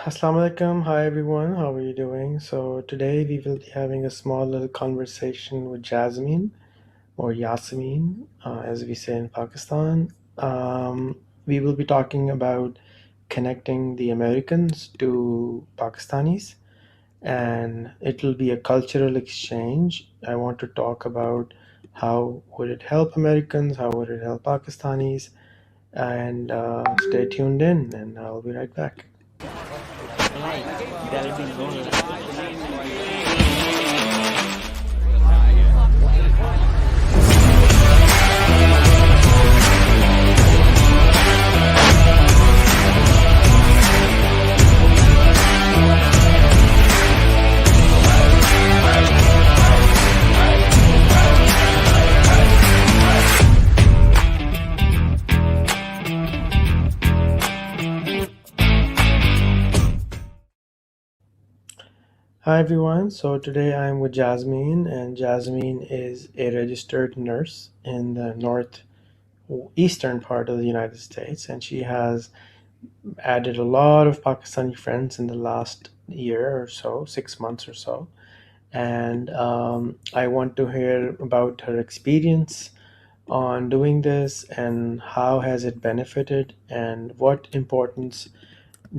Assalamu alaikum. Hi everyone. How are you doing? So today we will be having a small little conversation with Jasmine or Yasmin, as we say in Pakistan. We will be talking about connecting the Americans to Pakistanis, and it will be a cultural exchange. I want to talk about how would it help Americans, how would it help Pakistanis, and stay tuned in, and I'll be right back. Like, that'll be lonely. Hi everyone. So today I'm with Jasmine, and Jasmine is a registered nurse in the northeastern part of the United States, and she has added a lot of Pakistani friends in the last year or so, 6 months or so. And I want to hear about her experience on doing this and how has it benefited and what importance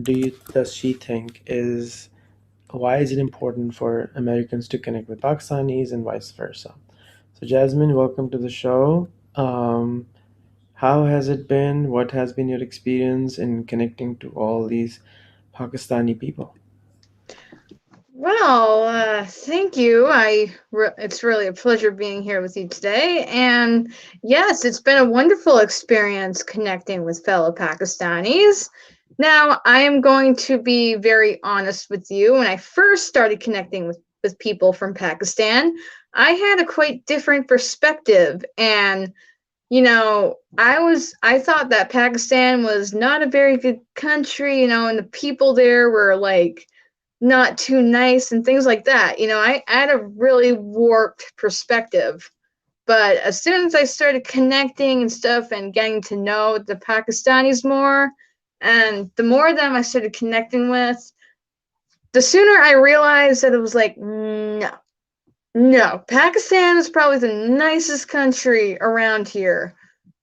does she think is why is it important for Americans to connect with Pakistanis and vice versa? So, Jasmine, welcome to the show. How has it been? What has been your experience in connecting to all these Pakistani people? Well, thank you. It's really a pleasure being here with you today. And yes, it's been a wonderful experience connecting with fellow Pakistanis. Now, I am going to be very honest with you. When I first started connecting with people from Pakistan, I had a quite different perspective. And, I thought that Pakistan was not a very good country, and the people there were like, not too nice and things like that. I had a really warped perspective. But as soon as I started connecting and stuff and getting to know the Pakistanis more, and the more of them I started connecting with, the sooner I realized that it was like, no, no, Pakistan is probably the nicest country around here.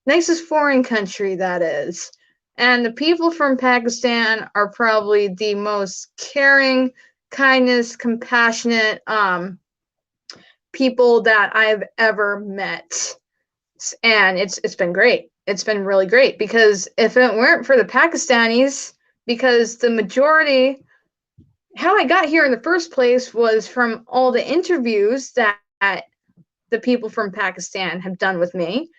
Nicest foreign country, that is. And the people from Pakistan are probably the most caring, kindness, compassionate people that I've ever met. And it's been great. It's been really great because if it weren't for the Pakistanis, because the majority, how I got here in the first place was from all the interviews that the people from Pakistan have done with me.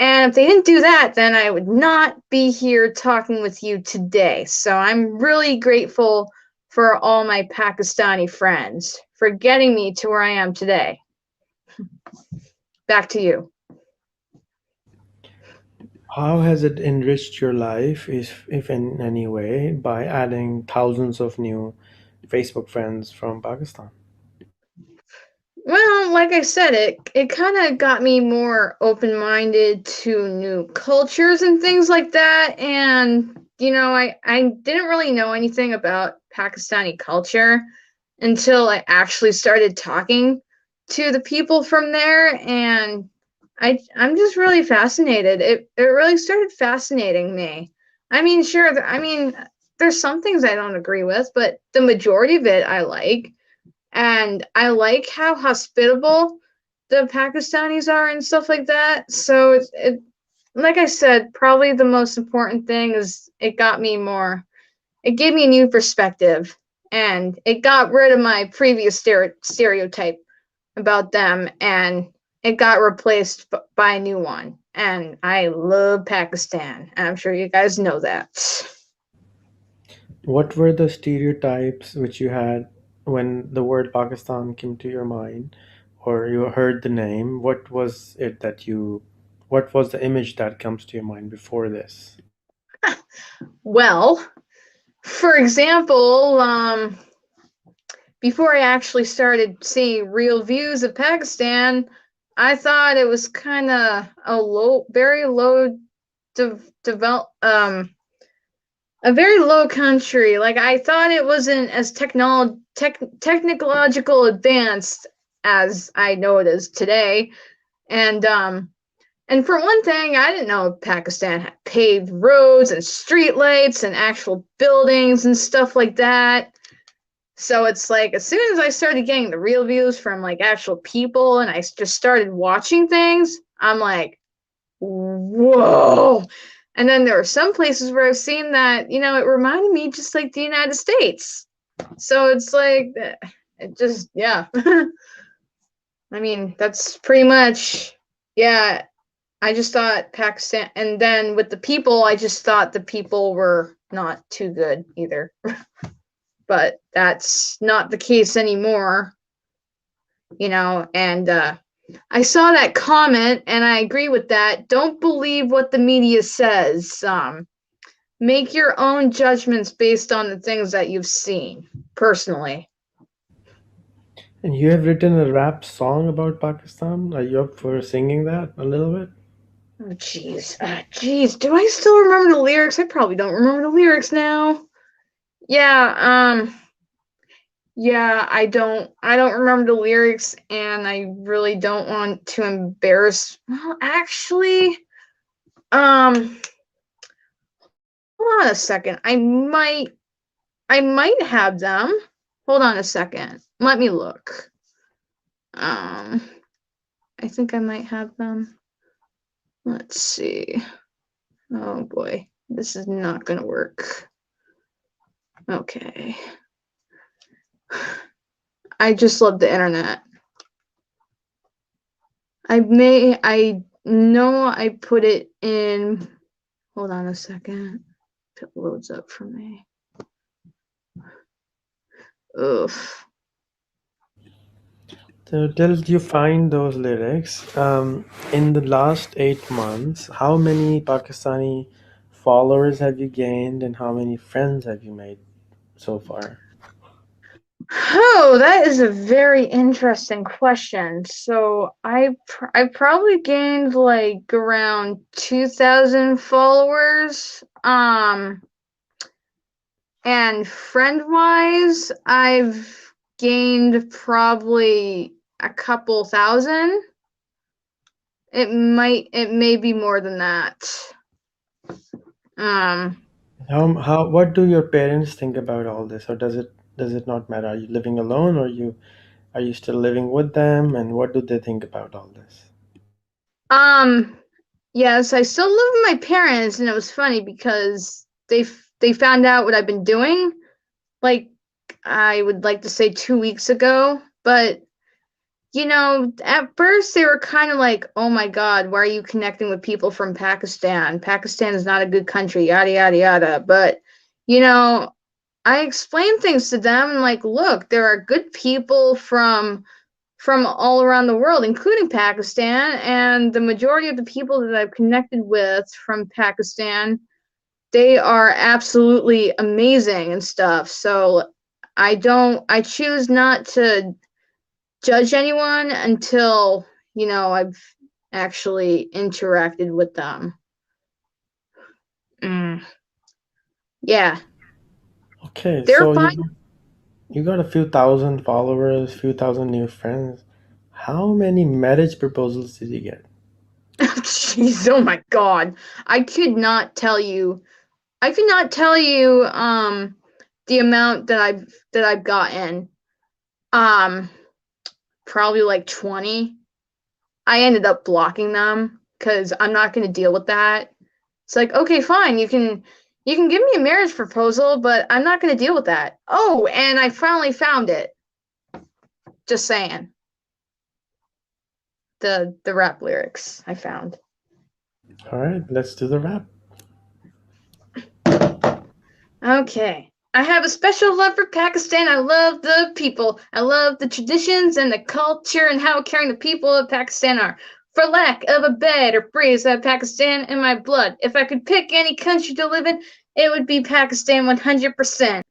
And if they didn't do that, then I would not be here talking with you today. So I'm really grateful for all my Pakistani friends for getting me to where I am today. Back to you. How has it enriched your life, if in any way, by adding thousands of new Facebook friends from Pakistan? Well, like I said, it kind of got me more open-minded to new cultures and things like that. And I didn't really know anything about Pakistani culture until I actually started talking to the people from there, and I'm just really fascinated. It really started fascinating me. I mean, sure, there's some things I don't agree with, but the majority of it I like. And I like how hospitable the Pakistanis are and stuff like that. So like I said, probably the most important thing is it gave me a new perspective, and it got rid of my previous stereotype about them, and it got replaced by a new one. And I love Pakistan, and I'm sure you guys know that. What were the stereotypes which you had when the word Pakistan came to your mind or you heard the name? What was the image that comes to your mind before this? Well, for example, before I actually started seeing real views of Pakistan, I thought it was kind of a very low develop a very low country. Like I thought it wasn't as technological advanced as I know it is today. And for one thing, I didn't know Pakistan had paved roads and streetlights and actual buildings and stuff like that. So it's like as soon as I started getting the real views from like actual people and I just started watching things, I'm like, whoa. And then there are some places where I've seen that, it reminded me just like the United States. So it's like, it just, yeah. I mean, that's pretty much, yeah. I just thought Pakistan, and then with the people, I just thought the people were not too good either. But that's not the case anymore, and I saw that comment and I agree with that. Don't believe what the media says. Make your own judgments based on the things that you've seen, personally. And you have written a rap song about Pakistan. Are you up for singing that a little bit? Oh, jeez. Jeez, do I still remember the lyrics? I probably don't remember the lyrics now. Yeah, yeah, I don't remember the lyrics and I really don't want to embarrass. Well, actually, um hold on a second. I might have them. Hold on a second. Let me look. Um I think I might have them. Let's see. Oh boy. This is not going to work. Okay. I just love the internet. I know I put it in. Hold on a second. If it loads up for me. Oof. So till you find those lyrics, in the last 8 months, how many Pakistani followers have you gained and how many friends have you made so far? Oh, that is a very interesting question. So I probably gained like around 2,000 followers. And friend-wise, I've gained probably a couple thousand. It may be more than that. Um, What do your parents think about all this, or does it not matter? Are you living alone, or are you still living with them, and what do they think about all this? um, yes, I still live with my parents, and it was funny because they found out what I've been doing, like I would like to say 2 weeks ago, but at first they were kind of like, oh my God, why are you connecting with people from Pakistan? Pakistan is not a good country, yada, yada, yada. But, you know, I explained things to them and like, look, there are good people from all around the world, including Pakistan, and the majority of the people that I've connected with from Pakistan, they are absolutely amazing and stuff. So I choose not to judge anyone until I've actually interacted with them. Mm, yeah, Okay, they're so fine. you got a few thousand followers, few thousand new friends. How many marriage proposals did you get? Jeez, oh my God, I could not tell you. I could not tell you the amount that I've gotten. Um, Probably like 20. I ended up blocking them because I'm not going to deal with that. It's like, okay, fine, you can give me a marriage proposal, but I'm not going to deal with that. Oh, and I finally found it. Just saying. The rap lyrics I found. All right, let's do the rap. Okay. I have a special love for Pakistan. I love the people. I love the traditions and the culture and how caring the people of Pakistan are. For lack of a better phrase, I have Pakistan in my blood. If I could pick any country to live in, it would be Pakistan 100%.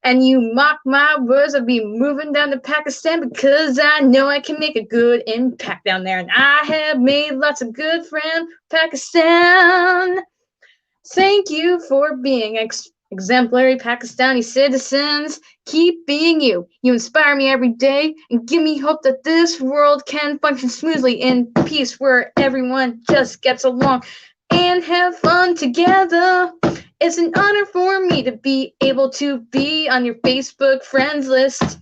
And you mock my words, I'll be moving down to Pakistan because I know I can make a good impact down there. And I have made lots of good friends, Pakistan. Thank you for being Exemplary Pakistani citizens, keep being you. You inspire me every day and give me hope that this world can function smoothly in peace where everyone just gets along and have fun together. It's an honor for me to be able to be on your Facebook friends list.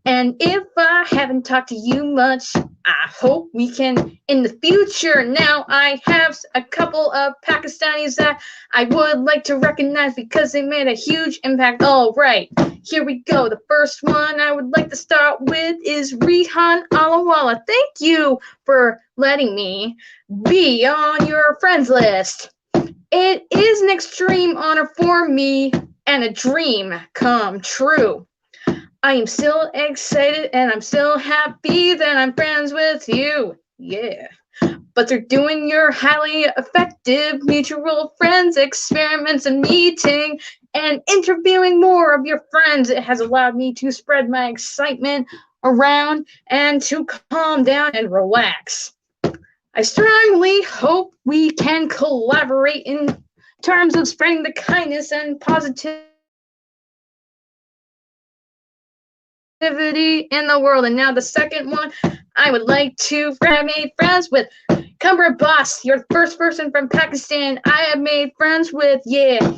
And if I haven't talked to you much, I hope we can in the future. Now I have a couple of Pakistanis that I would like to recognize because they made a huge impact. All right, here we go. The first one I would like to start with is Rihan Alawala. Thank you for letting me be on your friends list. It is an extreme honor for me and a dream come true. I am still excited and I'm still happy that I'm friends with you. Yeah. But they're doing your highly effective mutual friends experiments and meeting and interviewing more of your friends. It has allowed me to spread my excitement around and to calm down and relax. I strongly hope we can collaborate in terms of spreading the kindness and positivity in the world. And now the second one, I would like to have made friends with Cumber Boss. You're the first person from Pakistan I have made friends with. Yeah.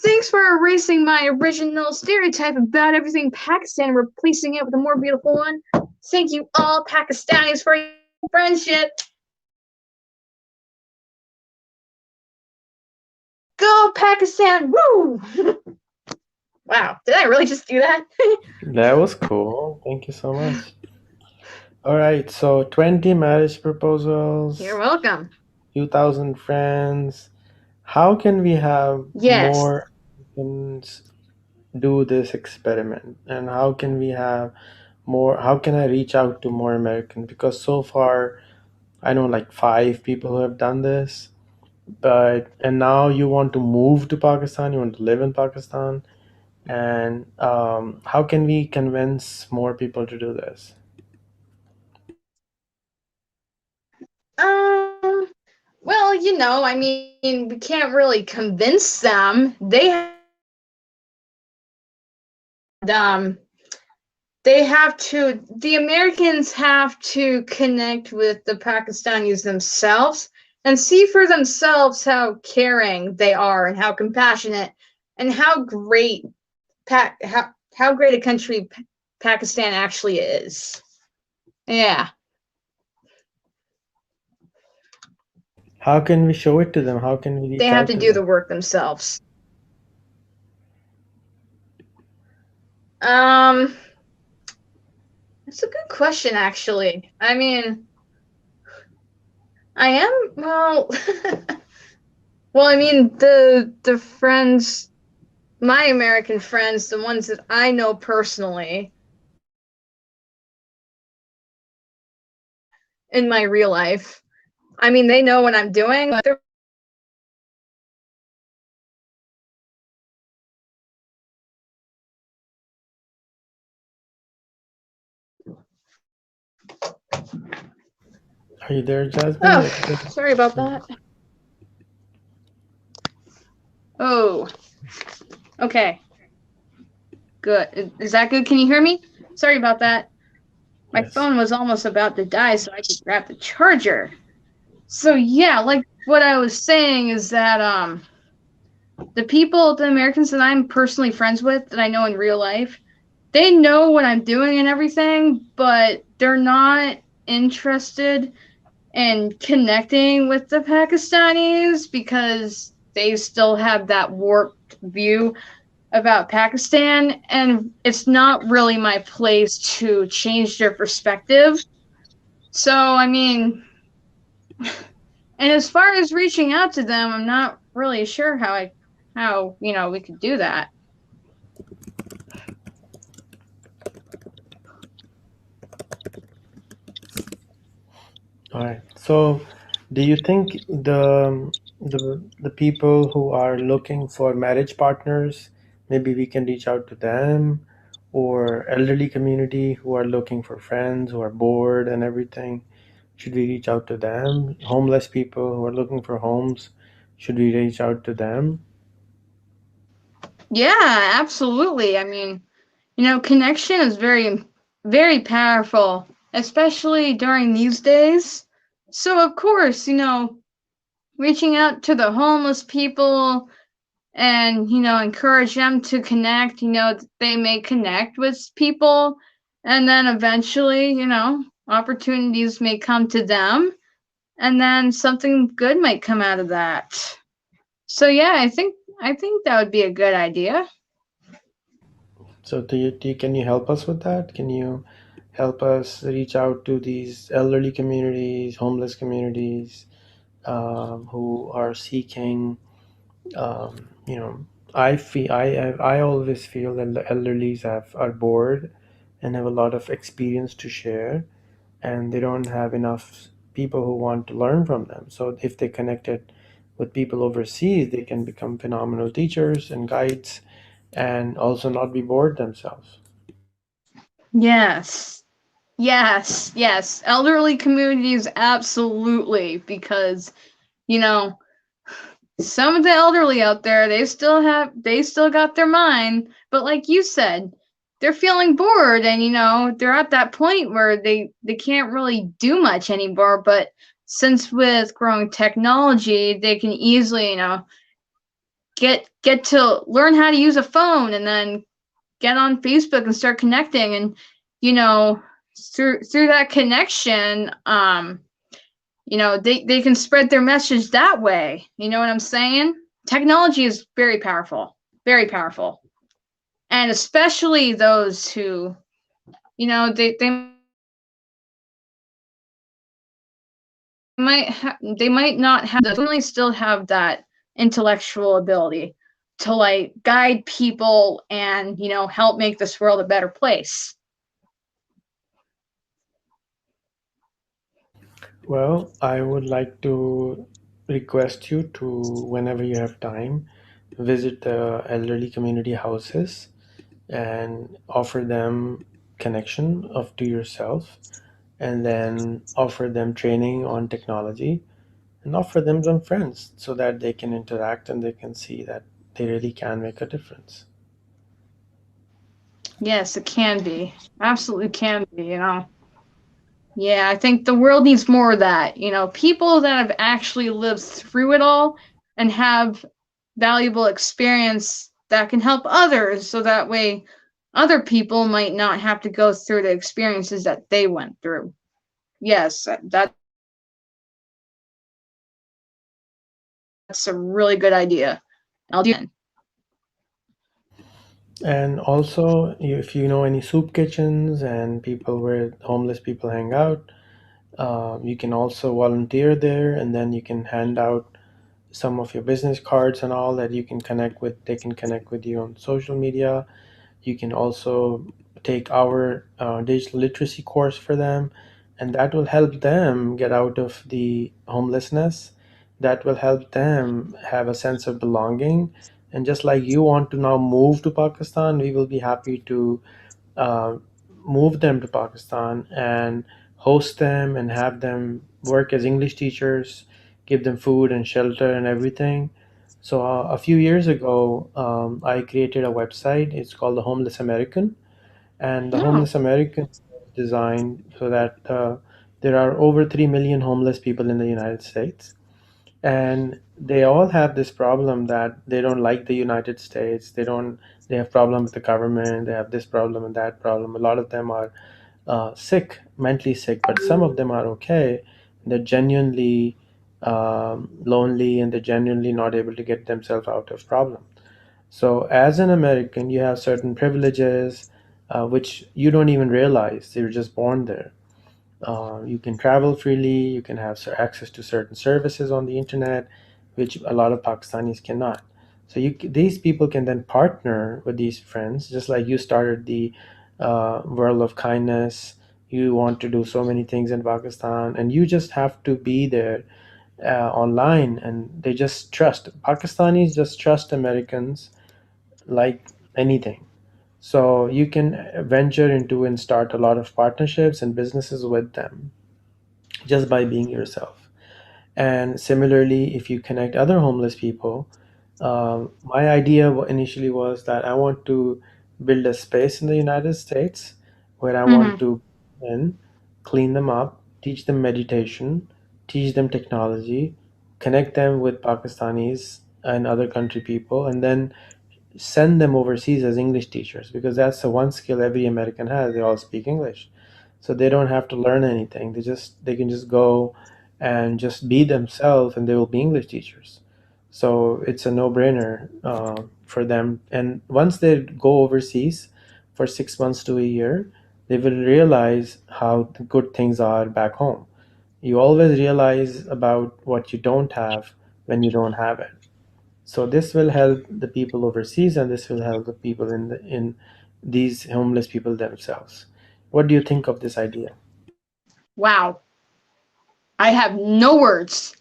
Thanks for erasing my original stereotype about everything Pakistan and replacing it with a more beautiful one. Thank you all Pakistanis for your friendship. Go Pakistan! Woo! Wow, did I really just do that? That was cool. Thank you so much. All right, so 20 marriage You're proposals, welcome. 2,000 friends. How can we have Yes. more Americans do this experiment? And how can we have more? How can I reach out to more Americans? Because so far, I know like 5 people who have done this, and now you want to move to Pakistan, you want to live in Pakistan. And how can we convince more people to do this? Well, I mean, we can't really convince them. They have to, the Americans have to connect with the Pakistanis themselves and see for themselves how caring they are and how compassionate and how great how great a country Pakistan actually is. Yeah. How can we show it to them? How can we They reach have out to to do them? the work themselves. Um, that's a good question, actually. I mean, I am well. Well, I mean, the friends, my American friends, the ones that I know personally in my real life. I mean, they know what I'm doing, but they're Are you there, Jasmine? oh, If you can. sorry about that. Oh, okay, good. Is that good? Can you hear me? Sorry about that. My Yes. phone was almost about to die, so I could grab the charger. So yeah, like what I was saying is that the Americans that I'm personally friends with that I know in real life, they know what I'm doing and everything, but they're not interested in connecting with the Pakistanis because they still have that warped view about Pakistan, and it's not really my place to change their perspective. So, I mean, and as far as reaching out to them, I'm not really sure how we could do that. All right. So, do you think the people who are looking for marriage partners, maybe we can reach out to them, or elderly community who are looking for friends who are bored and everything? Should we reach out to them? Homeless people who are looking for homes, should we reach out to them? Yeah, absolutely. I mean, connection is very, very powerful, especially during these days. So, of course, reaching out to the homeless people and, encourage them to connect, they may connect with people, and then eventually, opportunities may come to them, and then something good might come out of that. So, yeah, I think that would be a good idea. So, can you help us with that? Can you help us reach out to these elderly communities, homeless communities, who are seeking, you know, I always feel that the elderlies are bored and have a lot of experience to share, and they don't have enough people who want to learn from them. So if they connected with people overseas, they can become phenomenal teachers and guides, and also not be bored themselves. Yes. Yes, yes. Elderly communities, absolutely, because, you know, some of the elderly out there, they still got their mind, but like you said, they're feeling bored, and they're at that point where they can't really do much anymore. But since with growing technology, they can easily, get to learn how to use a phone, and then get on Facebook and start connecting, and you know through that connection, they can spread their message that way. You know what I'm saying? Technology is very powerful, very powerful, and especially those who, they they might not have the really still have that intellectual ability to like guide people and help make this world a better place. Well, I would like to request you to, whenever you have time, visit the elderly community houses and offer them connection of to yourself, and then offer them training on technology, and offer them some friends so that they can interact and they can see that they really can make a difference. Yes, it can be. Absolutely can be. Yeah, I think the world needs more of that. People that have actually lived through it all and have valuable experience that can help others, so that way other people might not have to go through the experiences that they went through. Yes, that's a really good idea. I'll do that. And also, if you know any soup kitchens and people where homeless people hang out, you can also volunteer there, and then you can hand out some of your business cards and all that you can connect with. They can connect with you on social media. You can also take our digital literacy course for them, and that will help them get out of the homelessness. That will help them have a sense of belonging. And just like you want to now move to Pakistan, we will be happy to uh, move them to Pakistan and host them and have them work as English teachers, give them food and shelter and everything. So a few years ago, I created a website. It's called the Homeless American, and the Oh, Homeless American is designed so that there are over 3 million homeless people in the United States, and they all have this problem that they don't like the United States. They have problem with the government. They have this problem and that problem. A lot of them are sick, mentally sick, but some of them are okay. They're genuinely lonely, and they're genuinely not able to get themselves out of problem. So as an American, you have certain privileges which you don't even realize. You're just born there. You can travel freely. You can have access to certain services on the internet, which a lot of Pakistanis cannot. So these people can then partner with these friends, just like you started the World of Kindness. You want to do so many things in Pakistan, and you just have to be there online, and they just trust. Pakistanis just trust Americans like anything. So you can venture into and start a lot of partnerships and businesses with them just by being yourself. And similarly, if you connect other homeless people, My idea initially was that I want to build a space in the United States where I want Mm-hmm. to in, clean them up, teach them meditation, teach them technology, connect them with Pakistanis and other country people, and then send them overseas as English teachers because that's the one skill every American has. They all speak English, so they don't have to learn anything. They can just go and just be themselves, and they will be English teachers. So it's a no-brainer for them. And once they go overseas for 6 months to a year, they will realize how the good things are back home. You always realize about what you don't have when you don't have it. So this will help the people overseas, and this will help the people in these homeless people themselves. What do you think of this idea? Wow. I have no words.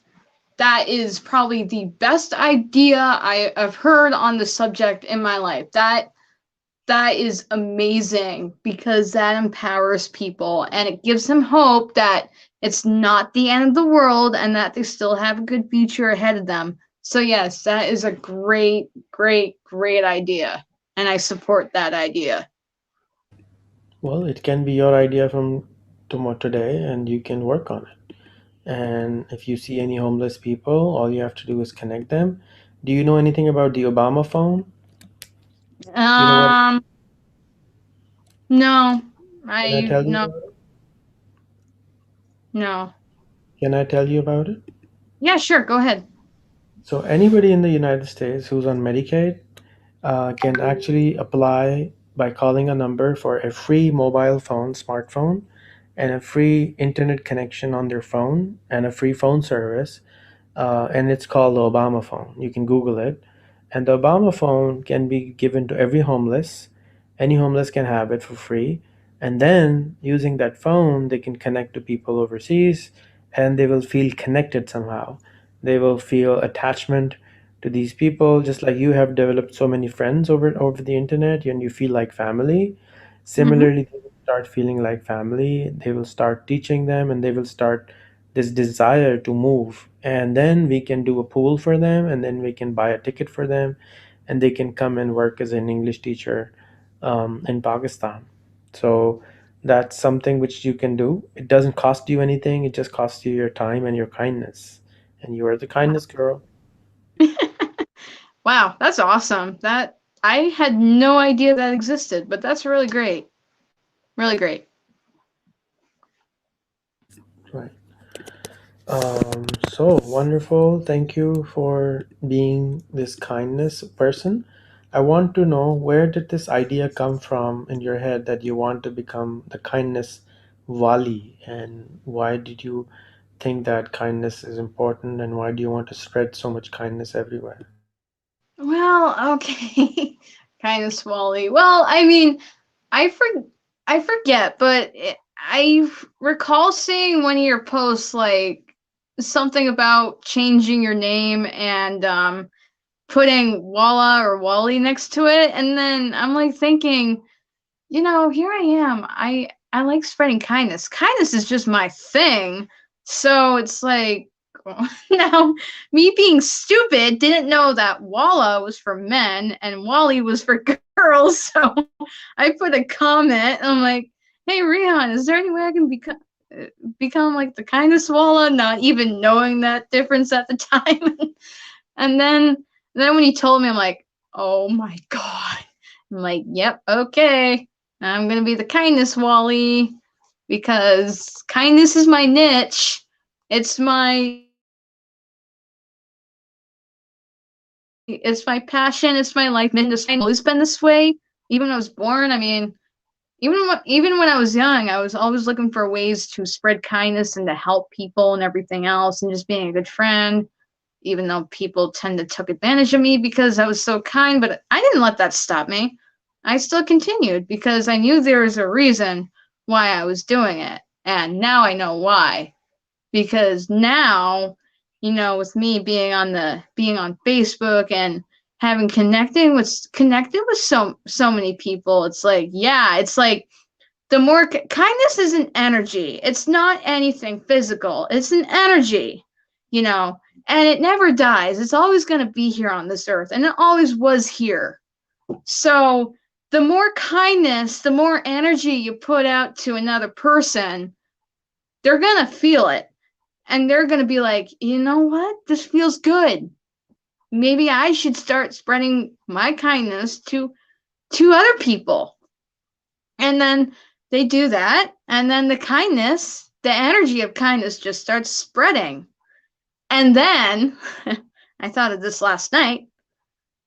That is probably the best idea I've heard on the subject in my life. That is amazing because that empowers people and it gives them hope that it's not the end of the world and that they still have a good future ahead of them. So yes, that is a great, great, great idea. And I support that idea. Well, it can be your idea from tomorrow today, and you can work on it. And if you see any homeless people, all you have to do is connect them. Do you know anything about the Obama phone? You know what? Um, no. Can I I tell you no, about it? no. Can I tell you about it? Yeah, sure, go ahead. So anybody in the United States who's on Medicaid can actually apply by calling a number for a free mobile phone, smartphone, and a free internet connection on their phone and a free phone service. And it's called the Obama phone. You can Google it. And the Obama phone can be given to every homeless. Any homeless can have it for free. And then using that phone, they can connect to people overseas and they will feel connected somehow. They will feel attachment to these people, just like you have developed so many friends over the internet and you feel like family. Mm-hmm. Similarly, they will start feeling like family. They will start teaching them and they will start this desire to move, and then we can do a pool for them and then we can buy a ticket for them and they can come and work as an English teacher in Pakistan. So that's something which you can do. It doesn't cost you anything, it just costs you your time and your kindness, and you are the kindness girl. Wow, that's awesome. That I had no idea that existed, but that's really great. Really great. Right. So wonderful. Thank you for being this kindness person. I want to know, where did this idea come from in your head that you want to become the kindness wali, and why did you think that kindness is important, and why do you want to spread so much kindness everywhere? Well, okay. Kind of swally. Well, I mean, I for I forget, but I recall seeing one of your posts like something about changing your name and putting Walla or Wally next to it, and then I'm like thinking, here I am. I like spreading kindness. Kindness is just my thing. So it's like now me being stupid didn't know that Walla was for men and Wally was for girls. So I put a comment. I'm like, "Hey Rihan, is there any way I can become like the kindness Walla?" Not even knowing that difference at the time. And then when he told me, I'm like, "Oh my god." I'm like, "Yep, okay. I'm gonna be the kindness Wally because kindness is my niche. It's my passion. It's my life mission. It's always been this way. Even when I was born. I mean, even when I was young, I was always looking for ways to spread kindness and to help people and everything else, and just being a good friend. Even though people tend to took advantage of me because I was so kind, but I didn't let that stop me. I still continued because I knew there was a reason why I was doing it. And now I know why. Because now, with me being on Facebook and having connected with so many people, it's like, yeah, it's like the more kindness is an energy. It's not anything physical. It's an energy, you know. and it never dies. It's always going to be here on this earth, and it always was here. So the more kindness, the more energy you put out to another person, they're going to feel it. And they're going to be like, you know what? This feels good. Maybe I should start spreading my kindness to other people. And then they do that, and then the kindness, the energy of kindness just starts spreading. And then I thought of this last night,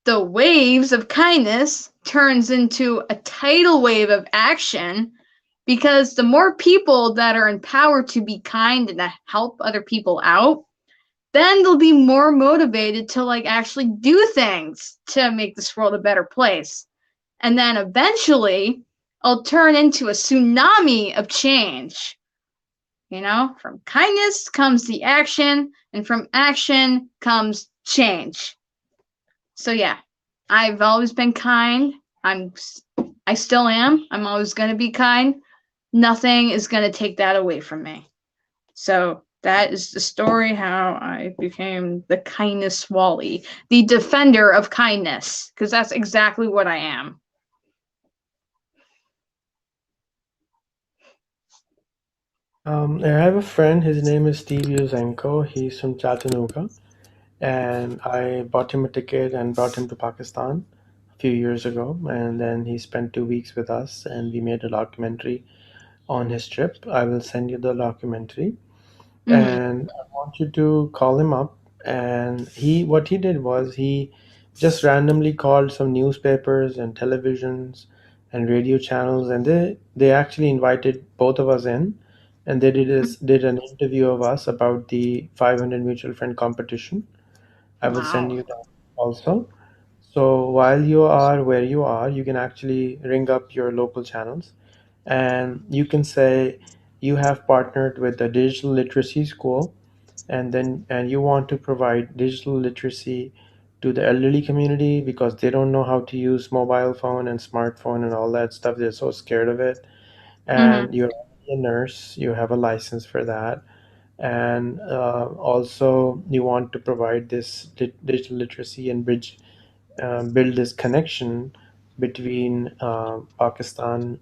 the waves of kindness turns into a tidal wave of action, because the more people that are empowered to be kind and to help other people out, then they'll be more motivated to like actually do things to make this world a better place. And then eventually it'll turn into a tsunami of change. You know, from kindness comes the action, and from action comes change. So yeah, I've always been kind. I still am. I'm always going to be kind. Nothing is going to take that away from me. So that is the story how I became the kindness Wally, the defender of kindness, because that's exactly what I am. I have a friend. His name is Steve Yusenko. He's from Chattanooga, and I bought him a ticket and brought him to Pakistan a few years ago. And then he spent 2 weeks with us, and we made a documentary on his trip. I will send you the documentary, Mm-hmm. and I want you to call him up. And what he did was he just randomly called some newspapers and televisions and radio channels, and they actually invited both of us in, and they did an interview of us about the 500 mutual friend competition. I will send Wow. you that also. So while you are where you are, you can actually ring up your local channels, and you can say you have partnered with the digital literacy school, and you want to provide digital literacy to the elderly community because they don't know how to use mobile phone and smartphone and all that stuff. They're so scared of it. Mm-hmm. And you're a nurse, you have a license for that, and also you want to provide this digital literacy and build this connection between Pakistan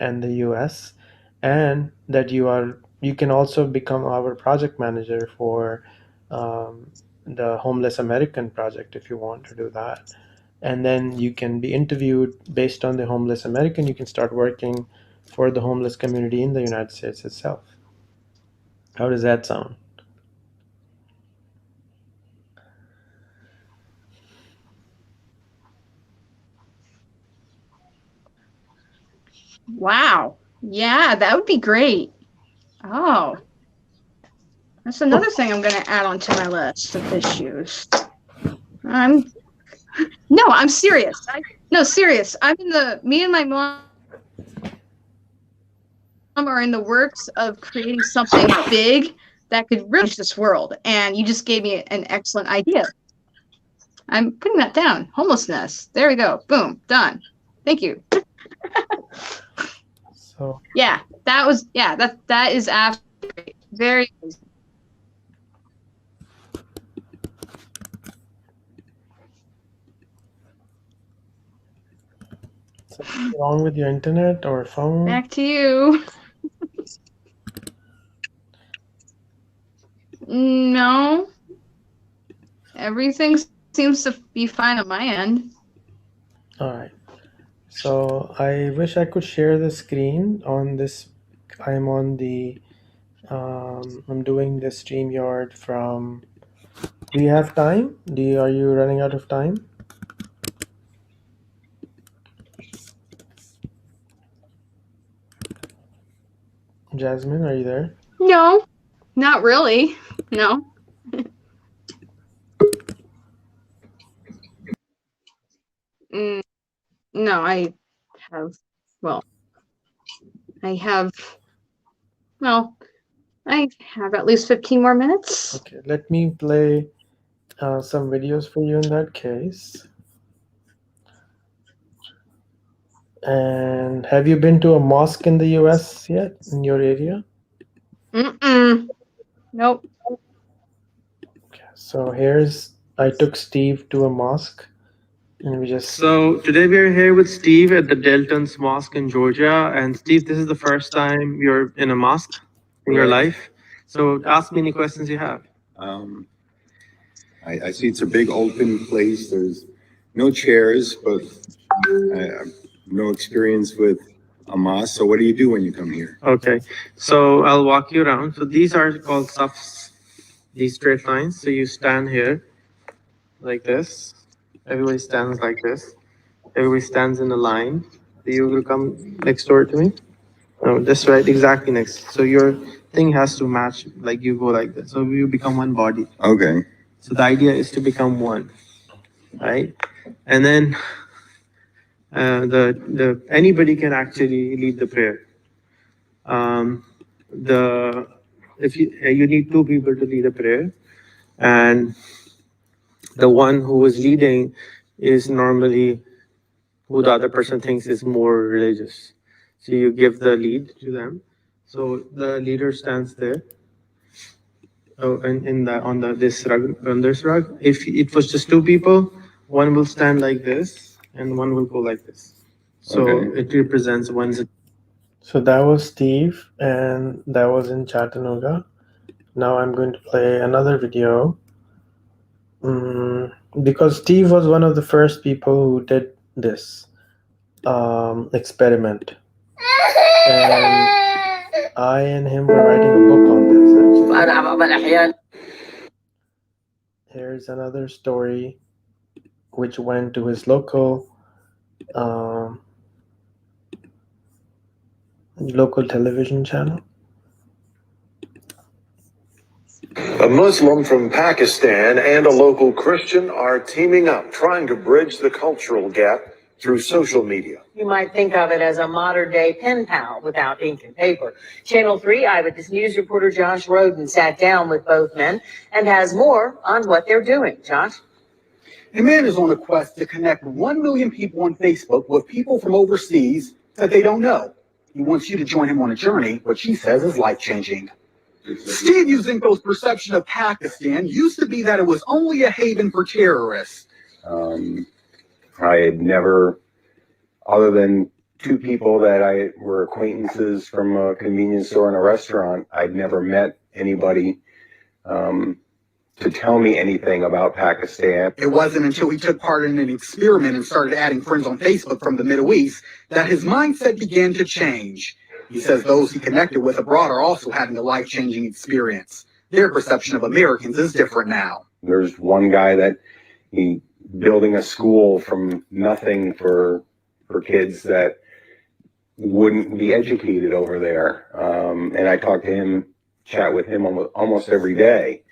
and the US, and that you can also become our project manager for um, the Homeless American project if you want to do that. And then you can be interviewed based on the Homeless American. You can start working for the homeless community in the United States itself. How does that sound? Wow. Yeah, that would be great. Oh, that's another thing I'm going to add onto my list of issues. I'm no, I'm serious. No, serious. I'm in the me and my mom are in the works of creating something big that could really change this world. And you just gave me an excellent idea. I'm putting that down. Homelessness. There we go. Boom. Done. Thank you. So, Yeah, that is absolutely very. something wrong with your internet or phone? Back to you. No, everything seems to be fine on my end. All right. So I wish I could share the screen on this. I'm on the I'm doing the StreamYard from. Do you have time? Are you running out of time? Jasmine, are you there? No, not really. No. Mm, no, have, well, I have, well, I have at least 15 more minutes. Okay, let me play some videos for you in that case. And have you been to a mosque in the US yet in your area? Mm-mm. Nope. Yes. So I took Steve to a mosque, and we just. So today we are here with Steve at the Deltons Mosque in Georgia. And Steve, this is the first time you're in a mosque in your life. So ask me any questions you have. Um, I see it's a big open place. There's no chairs, but I have no experience with a mosque. So what do you do when you come here? Okay, so I'll walk you around. So these are called safs, these straight lines. So you stand here like this. Everybody stands like this. Everybody stands in a line. So you will come next door to me. No, that's right, exactly next. So your thing has to match, like you go like this. So you become one body. Okay. So the idea is to become one, right? And then the anybody can actually lead the prayer. The if you need two people to lead a prayer, and the one who is leading is normally who the other person thinks is more religious. So you give the lead to them. So the leader stands there. Oh, in the on the this rug on this rug. If it was just two people, one will stand like this and one will go like this. So Okay. it represents one's. So that was Steve, and that was in Chattanooga. Now I'm going to play another video. Because Steve was one of the first people who did this experiment, and I and him were writing a book on this. Actually, here's another story which went to his um, local television channel. A Muslim from Pakistan and a local Christian are teaming up, trying to bridge the cultural gap through social media. You might think of it as a modern-day pen pal without ink and paper. Channel 3 Eyewitness News reporter Josh Roden sat down with both men and has more on what they're doing. Josh? A man is on a quest to connect 1 million people on Facebook with people from overseas that they don't know. He wants you to join him on a journey, which he says is life-changing. Steve Yusenko's perception of Pakistan used to be that it was only a haven for terrorists. I had never, other than two people that I were acquaintances from a convenience store and a restaurant, I'd never met anybody to tell me anything about Pakistan. It wasn't until he took part in an experiment and started adding friends on Facebook from the Middle East that his mindset began to change. He says those he connected with abroad are also having a life-changing experience. Their perception of Americans is different now. There's one guy that he building a school from nothing for kids that wouldn't be educated over there. And I talk to him, chat with him almost every day.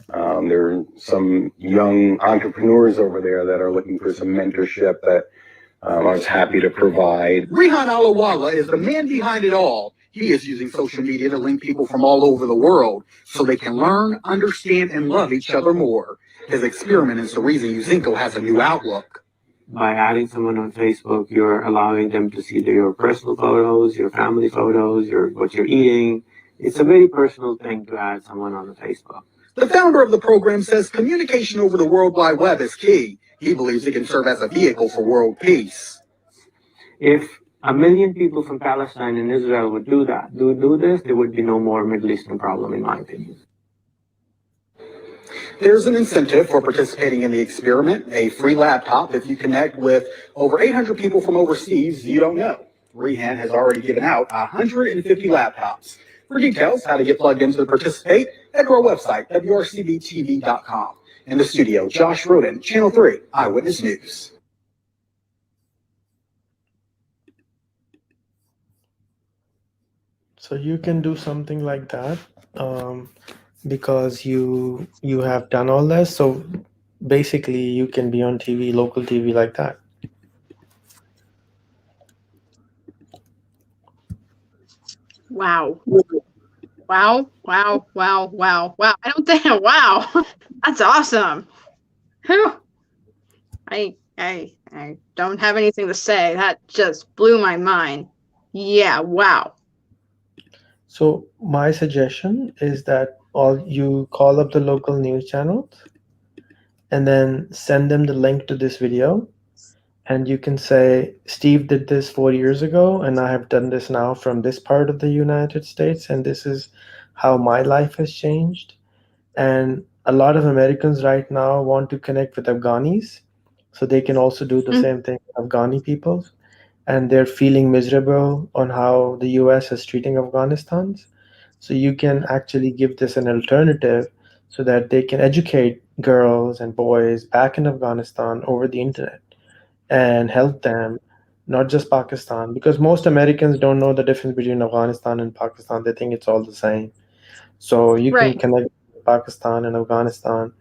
There are some young entrepreneurs over there that are looking for some mentorship that I was happy to provide. Rehan Alawala is the man behind it all. He is using social media to link people from all over the world so they can learn, understand, and love each other more. His experiment is the reason Yusenko has a new outlook. By adding someone on Facebook, you're allowing them to see your personal photos, your family photos, what you're eating. It's a very personal thing to add someone on the Facebook. The founder of the program says communication over the World Wide Web is key. He believes it can serve as a vehicle for world peace. If 1 million people from Palestine and Israel would do this, there would be no more Middle Eastern problem, in my opinion. There's an incentive for participating in the experiment, a free laptop if you connect with over 800 people from overseas you don't know. Rehan has already given out 150 laptops. For details, how to get plugged in to participate, head to our website, wrcbtv.com. In the studio, Josh Roden, Channel 3 Eyewitness News. So you can do something like that because you have done all this. So basically, you can be on TV, local TV like that. Wow. Wow, wow, wow, wow, wow. I don't think, wow, that's awesome. Whew. I don't have anything to say. That just blew my mind. Yeah, wow. So my suggestion is that all you call up the local news channels and then send them the link to this video. And you can say, Steve did this 4 years ago, and I have done this now from this part of the United States, and this is how my life has changed. And a lot of Americans right now want to connect with Afghanis, so they can also do the same thing with Afghani people. And they're feeling miserable on how the US is treating Afghanistan. So you can actually give this an alternative so that they can educate girls and boys back in Afghanistan over the internet and help them, not just Pakistan, because most Americans don't know the difference between Afghanistan and Pakistan. They think it's all the same. So you can Right. connect Pakistan and Afghanistan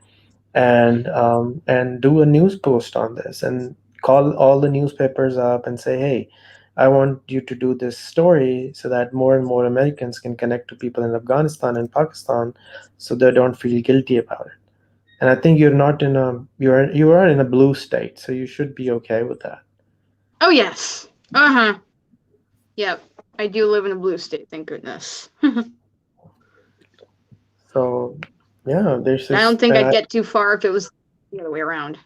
and do a news post on this and call all the newspapers up and say, hey, I want you to do this story so that more and more Americans can connect to people in Afghanistan and Pakistan so they don't feel guilty about it. And I think you're not in a you are in a blue state, so you should be okay with that. Oh yes. Uh-huh. Yep. I do live in a blue state, thank goodness. So yeah, there's I this. don't think I'd get too far if it was the other way around.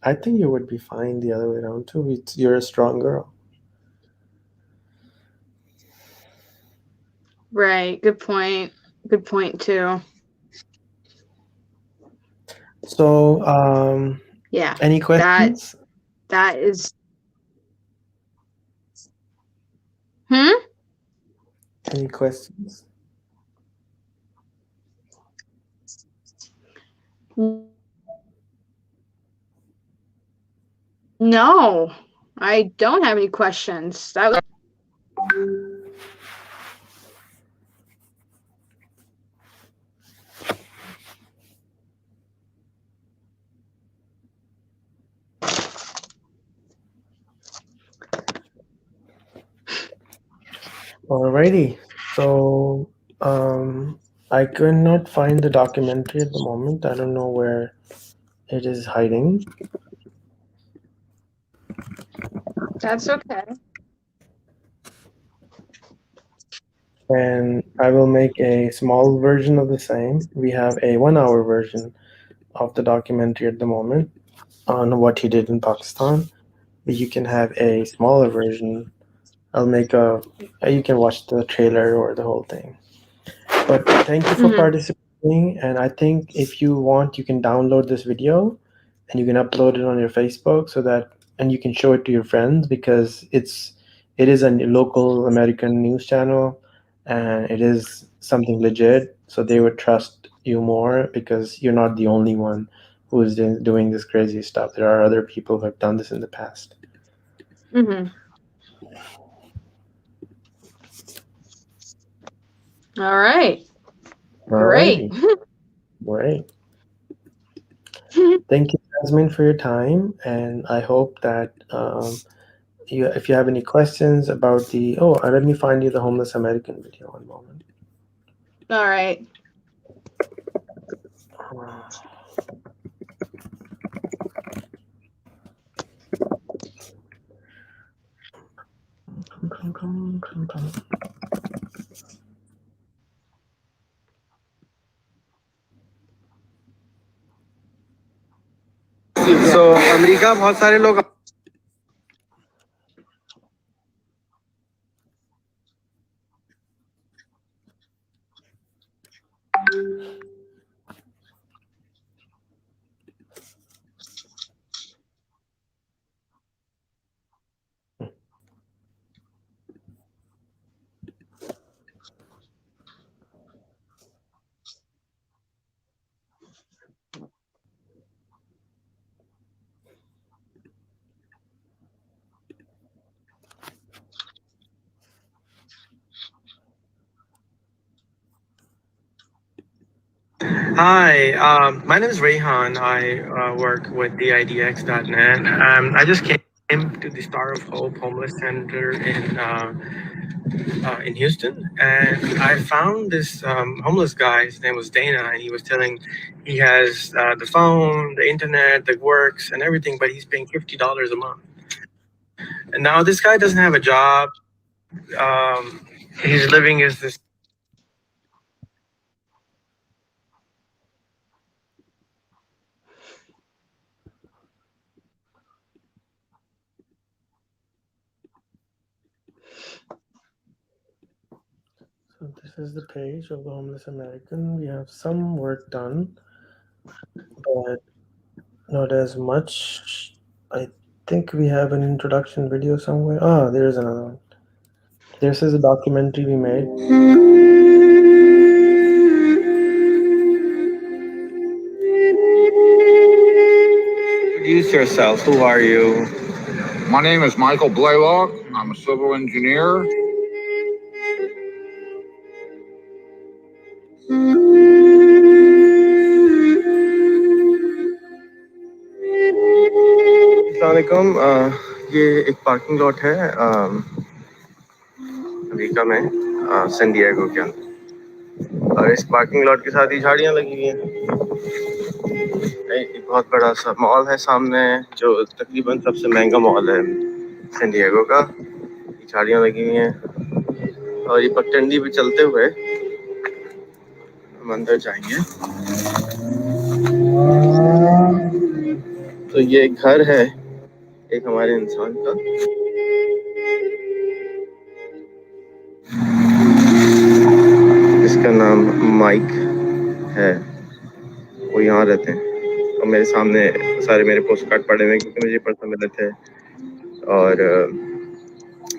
I think you would be fine the other way around too. You're a strong girl. Right. Good point. Good point too. So Yeah. any questions? That is. Any questions? No, I don't have any questions. That was. Alrighty. So I could not find the documentary at the moment. I don't know where it is hiding. That's okay. And I will make a small version of the same. We have a 1 hour version of the documentary at the moment on what he did in Pakistan. But you can have a smaller version. I'll make you can watch the trailer or the whole thing. But thank you for participating. And I think if you want, you can download this video and you can upload it on your Facebook so that, and you can show it to your friends because it is a local American news channel and it is something legit. So they would trust you more because you're not the only one who is doing this crazy stuff. There are other people who have done this in the past. All right. Alrighty. Great. Great. Thank you, Jasmine, for your time, and I hope that if you have any questions about let me find you the homeless American video. One moment. All right. So America बहुत सारे लोग Hi, my name is Rayhan. I work with DIDX.net. I just came to the Star of Hope Homeless Center in Houston, and I found this homeless guy. His name was Dana, and he was telling he has the phone, the internet, the works, and everything, but he's paying $50 a month. And now this guy doesn't have a job. His living is this this is the page of the homeless American. We have some work done, but not as much. I think we have an introduction video somewhere. Ah, there's another one. This is a documentary we made. Introduce yourself. Who are you? My name is Michael Blaylock. I'm a civil engineer. अस्सलामुअलैकुम। ये एक parking lot है America में, San Diego के अंदर, और इस parking lot के साथ ही झाड़ियाँ लगी हुई हैं। एक बहुत बड़ा सा मॉल है सामने, जो तकरीबन सबसे महंगा मॉल है सैन डिएगो का। झाड़ियाँ लगी हुई हैं और ये पगडंडी पे चलते हुए हम अंदर जाएंगे। तो ये एक घर है एक हमारे इंसान का। इसका नाम माइक है, वो यहाँ रहते हैं और मेरे सामने सारे मेरे पोस्ट कार्ड पड़े हुए हैं क्योंकि मुझे पर्सन मिले थे। और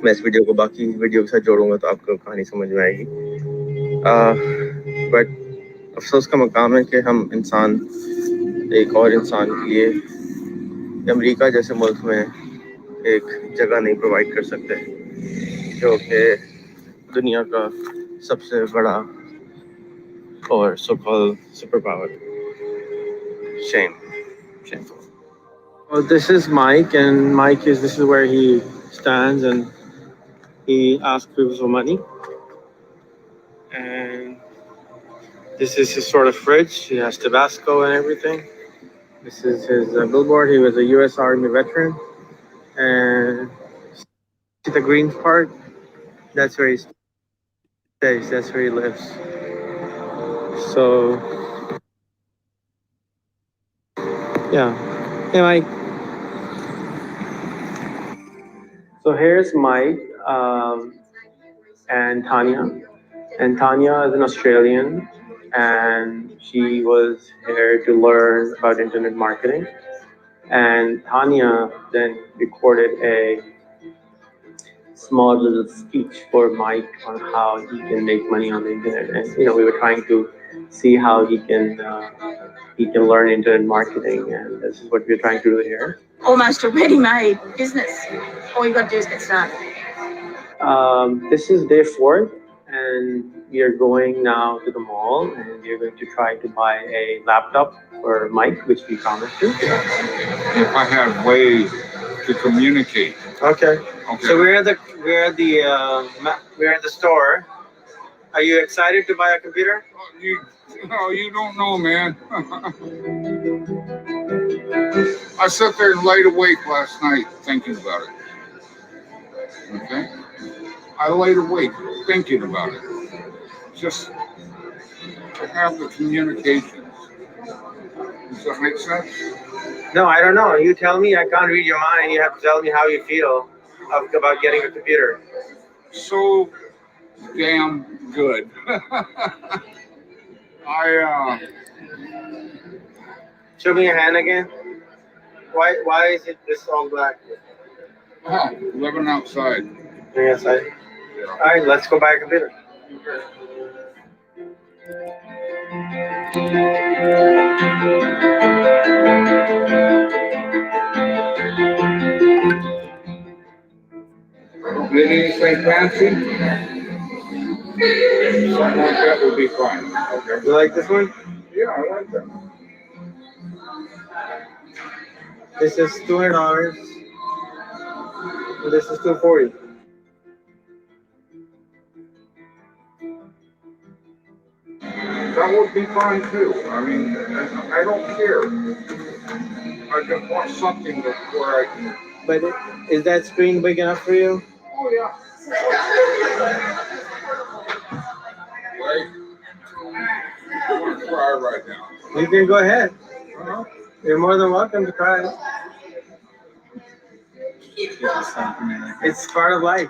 मैं इस वीडियो को बाकी वीडियो के साथ जोड़ूंगा तो आपको कहानी समझ में आएगी। बट अफसोस का मकाम है कि हम इंसान एक और इंसान के लिए अमेरिका जैसे मुल्क में एक जगह नहीं प्रोवाइड कर सकते, जो कि दुनिया का सबसे बड़ा और so-called superpower. Shameful. Well, this is Mike, and this is where he stands and he asks people for money. And this is his sort of fridge. He has Tabasco and everything. This is his billboard. He was a U.S. Army veteran. And see the green part? That's where he stays. That's where he lives. So, yeah. Hey, Mike. So here's Mike and Tanya. And Tanya is an Australian, and she was here to learn about internet marketing. And Tanya then recorded a small little speech for Mike on how he can make money on the internet. And we were trying to see how he can learn internet marketing, and this is what we're trying to do here. Almost a ready-made business. All you got to do is get started. This is day 4, and we are going now to the mall, and we are going to try to buy a laptop for Mike, which we promised to. If I had ways to communicate. Okay. So we're at the store. Are you excited to buy a computer? You don't know, man. I sat there and laid awake last night thinking about it. Okay? I laid awake thinking about it. Just to have the communications. Does that make sense? No, I don't know. You tell me. I can't read your mind. You have to tell me how you feel about getting a computer. So damn good. Show me your hand again. Why is it this all black? Living outside. Living outside? Yeah. All right, let's go buy a computer. Did anything fancy? Something like that would be fine. Okay. You like this one? Yeah, I like that. This is $200. This is $240. That would be fine too. I mean, I don't care. I just want something where I can. But is that screen big enough for you? Oh yeah. Wait. I want to try right now. You can go ahead. Uh-huh. You're more than welcome to cry. It's part of life.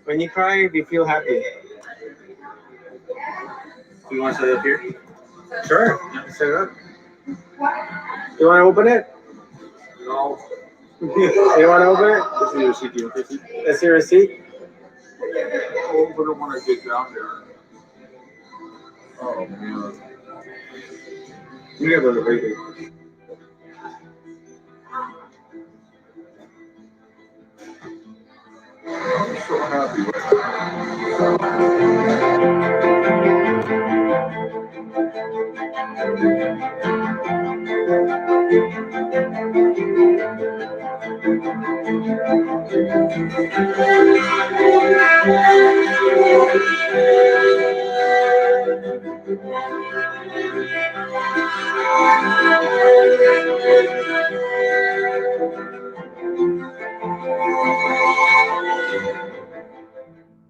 When you cry, you feel happy. You want to set it up here? Sure. Set it up. You want to open it? No. You want to open it? Let's see your receipt. Let's see your receipt. I'll open it when I get down there. Oh, man. You never look right there. I'm so happy with it.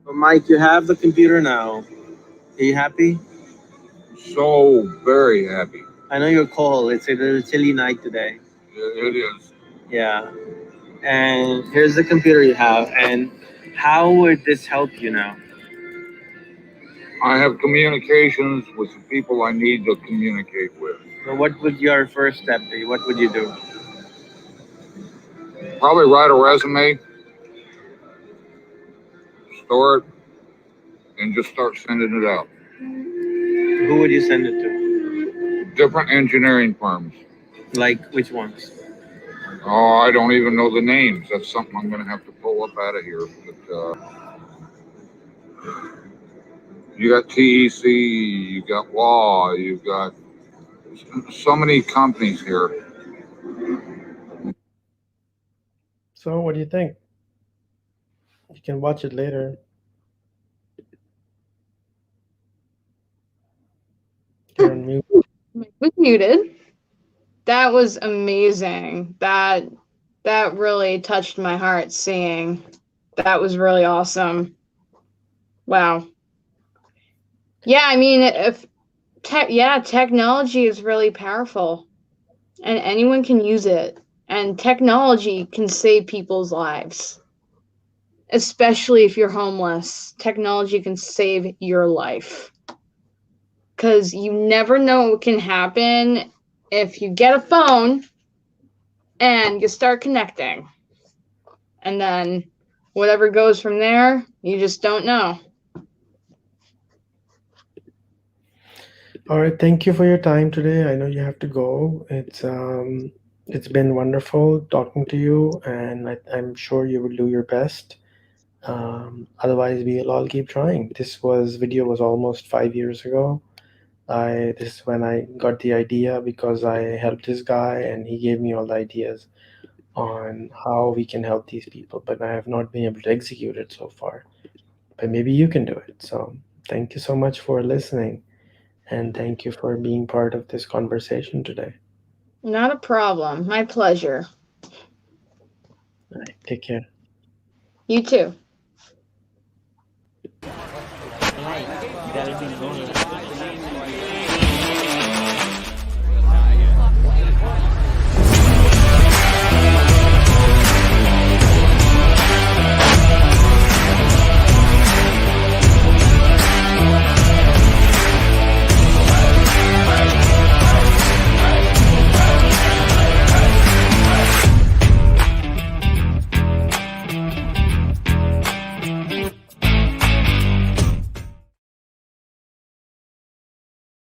But Mike, you have the computer now. Are you happy? So very happy. I know you're cold. It's a little chilly night today. It is. Yeah. And here's the computer you have. And how would this help you now? I have communications with the people I need to communicate with. So what would your first step be? What would you do? Probably write a resume, store it, and just start sending it out. Who would you send it to? Different engineering firms. Like which ones? Oh, I don't even know the names. That's something I'm going to have to pull up out of here. But you got TEC, you got Law, you've got so many companies here. So, what do you think? You can watch it later. You're on mute. Mike was muted. That was amazing. That really touched my heart seeing. That was really awesome. Wow. Yeah, I mean, technology is really powerful and anyone can use it. And technology can save people's lives. Especially if you're homeless. Technology can save your life. Because you never know what can happen if you get a phone and you start connecting. And then whatever goes from there, you just don't know. All right, thank you for your time today. I know you have to go. It's been wonderful talking to you, and I'm sure you will do your best. Otherwise, we'll all keep trying. This video was almost 5 years ago. This is when I got the idea because I helped this guy and he gave me all the ideas on how we can help these people, but I have not been able to execute it so far. But maybe you can do it. So thank you so much for listening, and thank you for being part of this conversation today. Not a problem. My pleasure. All right, take care. You too. Like, you gotta be going